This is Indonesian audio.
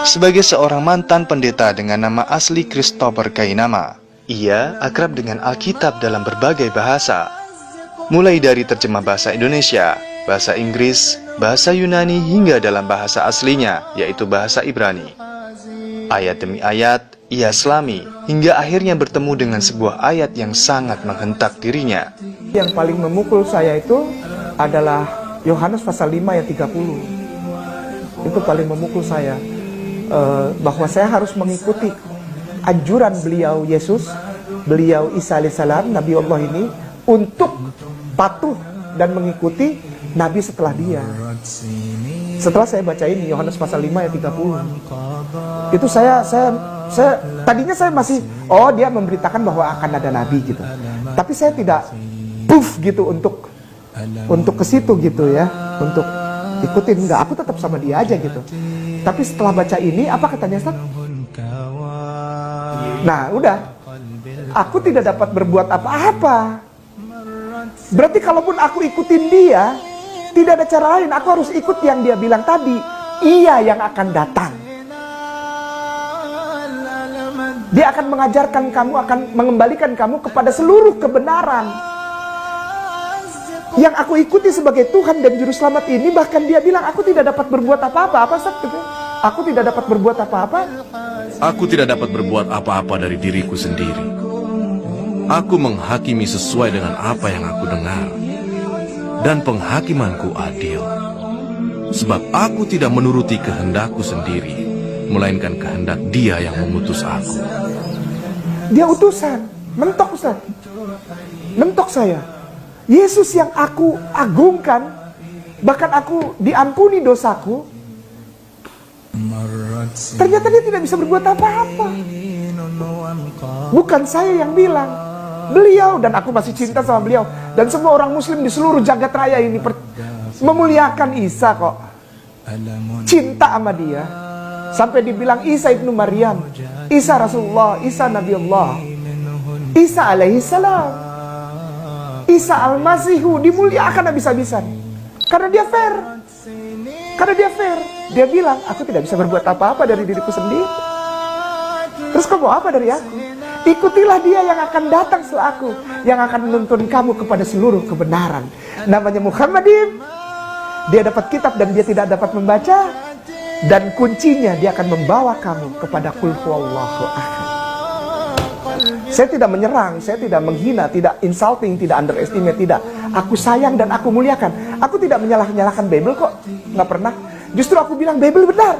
Sebagai seorang mantan pendeta dengan nama asli Christopher Kainama, ia akrab dengan Alkitab dalam berbagai bahasa, mulai dari terjemah bahasa Indonesia, bahasa Inggris, bahasa Yunani, hingga dalam bahasa aslinya, yaitu bahasa Ibrani. Ayat demi ayat, ia selami, hingga akhirnya bertemu dengan sebuah ayat yang sangat menghentak dirinya. Yang paling memukul saya itu adalah Yohanes pasal 5 ayat 30. Itu paling memukul saya. Bahwa saya harus mengikuti anjuran beliau Yesus, beliau Isa alaihissalam, Nabi Allah ini, untuk patuh dan mengikuti Nabi setelah dia. Setelah saya baca ini Yohanes pasal 5 ayat 30, itu saya tadinya saya masih, oh dia memberitakan bahwa akan ada Nabi gitu, tapi saya tidak puff gitu untuk ke situ gitu ya, untuk ikutin, enggak, aku tetap sama dia aja gitu. Tapi setelah baca ini, apa katanya Ustaz? Nah udah, aku tidak dapat berbuat apa-apa. Berarti kalaupun aku ikutin dia, tidak ada cara lain, aku harus ikut yang dia bilang tadi. Ia yang akan datang, dia akan mengajarkan kamu, akan mengembalikan kamu kepada seluruh kebenaran. Yang aku ikuti sebagai Tuhan dan Juru Selamat ini, bahkan dia bilang aku tidak dapat berbuat apa-apa. Apa Ustaz? Aku tidak dapat berbuat apa-apa. Aku tidak dapat berbuat apa-apa dari diriku sendiri. Aku menghakimi sesuai dengan apa yang aku dengar, dan penghakimanku adil. Sebab aku tidak menuruti kehendakku sendiri, melainkan kehendak Dia yang mengutus aku. Dia utusan, mentok Ustaz, mentok saya. Yesus yang aku agungkan, bahkan aku diampuni dosaku, ternyata dia tidak bisa berbuat apa-apa. Bukan saya yang bilang, beliau, dan aku masih cinta sama beliau. Dan semua orang muslim di seluruh jagat raya ini memuliakan Isa kok, cinta sama dia. Sampai dibilang Isa ibnu Maryam, Isa Rasulullah, Isa Nabi Allah, Isa alaihissalam, Isa al-Masihu, dimuliakan habis-habisan. Karena dia fair. Karena dia fair. Dia bilang, aku tidak bisa berbuat apa-apa dari diriku sendiri. Terus kamu mau apa dari aku? Ikutilah dia yang akan datang setelah aku, yang akan menuntun kamu kepada seluruh kebenaran. Namanya Muhammadin. Dia dapat kitab dan dia tidak dapat membaca. Dan kuncinya, dia akan membawa kamu kepada Qul huwallahu ahad. Saya tidak menyerang, saya tidak menghina, tidak insulting, tidak underestimate, tidak. Aku sayang dan aku muliakan. Aku tidak menyalahkan Bible kok, nggak pernah. Justru aku bilang Bible benar.